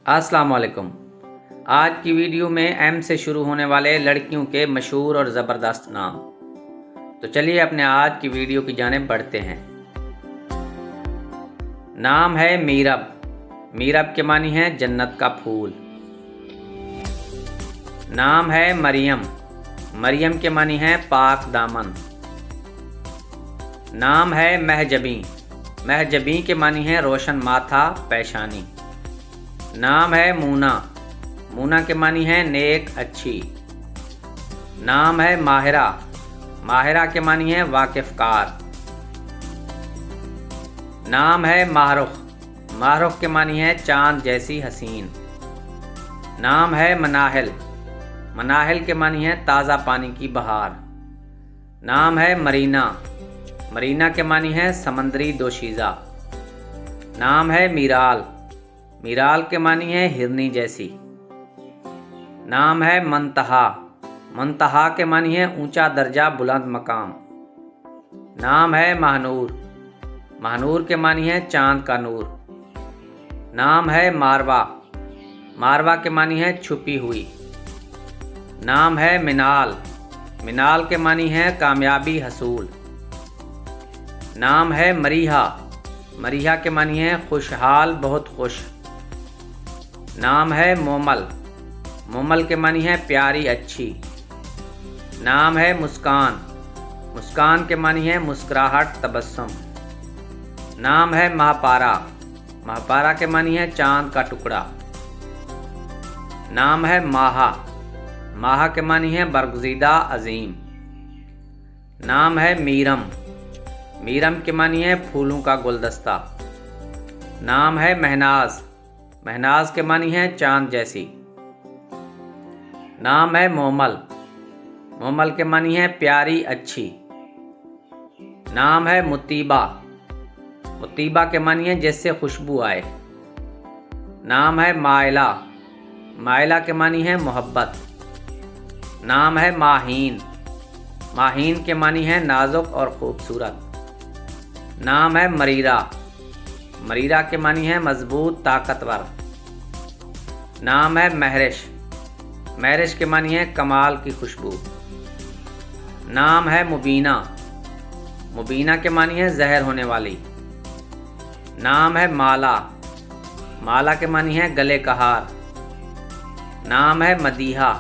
अस्सलाम वालेकुम। आज की वीडियो में एम से शुरू होने वाले लड़कियों के मशहूर और ज़बरदस्त नाम। तो चलिए अपने आज की वीडियो की जानिब बढ़ते हैं। नाम है मीरब। मीरब के मानी है जन्नत का फूल। नाम है मरियम। मरियम के मानी है पाक दामन। नाम है महजबी। महजबी के मानी है रोशन माथा पेशानी। नाम है मूना। मूना के मानी है नेक अच्छी। नाम है माहिरा। माहिरा के मानी है वाकिफकार। नाम है माहरुख। माहरुख के मानी है चांद जैसी हसीन। नाम है मनाहिल। मनाहिल के मानी है ताज़ा पानी की बहार। नाम है मरीना। मरीना के मानी है समंदरी दोशीज़ा। नाम है मीराल। मीराल के मानी है हिरनी जैसी। नाम है मंतहा। मंतहा के मानी है ऊंचा दर्जा बुलंद मकाम। नाम है महानूर। महानूर के मानी है चांद का नूर। नाम है मारवा। मारवा के मानी है छुपी हुई। नाम है मिनाल। मिनाल के मानी है कामयाबी हसूल। नाम है मरीहा। मरीहा के मानी है खुशहाल बहुत खुश। नाम है मोमल। मोमल के मानी है प्यारी अच्छी। नाम है मुस्कान। मुस्कान के मानी है मुस्कुराहट तबस्सुम। नाम है महापारा। महापारा के मानी है चांद का टुकड़ा। नाम है माहा। माहा के मानी है बरगुज़ीदा अजीम। नाम है मीरम। मीरम के मानी है फूलों का गुलदस्ता। नाम है महनाज। महनाज के मानी है चांद जैसी। नाम है मोमल। मोमल के मानी है प्यारी अच्छी। नाम है मुतीबा। मुतीबा के मानी है जिससे खुशबू आए। नाम है माइला। माइला के मानी है मोहब्बत। नाम है माहीन। माहीन के मानी है नाजुक और खूबसूरत। नाम है मरीरा। मरीरा के मानी है मजबूत ताकतवर। नाम है महरिश। महरिश के मानी है कमाल की खुशबू। नाम है मुबीना। मुबीना के मानी है जहर होने वाली। नाम है माला। माला के मानी है गले का हार। नाम है मदीहा।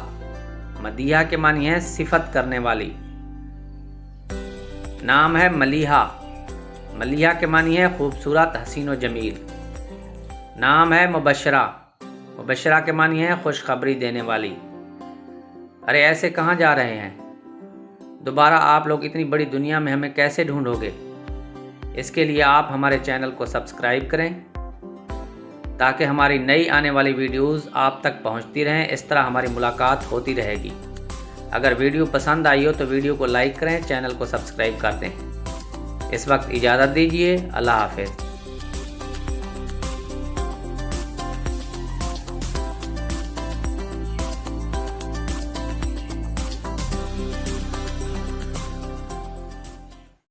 मदीहा के मानी है सिफत करने वाली। नाम है मलीहा। मलिहा के मानी है खूबसूरत हसीन व जमील। नाम है मुबशरा। मुबशरा के मानी है खुशखबरी देने वाली। अरे ऐसे कहाँ जा रहे हैं? दोबारा आप लोग इतनी बड़ी दुनिया में हमें कैसे ढूंढोगे? इसके लिए आप हमारे चैनल को सब्सक्राइब करें ताकि हमारी नई आने वाली वीडियोस आप तक पहुंचती रहें। इस तरह हमारी मुलाकात होती रहेगी। अगर वीडियो पसंद आई हो तो वीडियो को लाइक करें, चैनल को सब्सक्राइब कर दें। इस वक्त इजाज़त दीजिए। अल्लाह हाफ़िज़।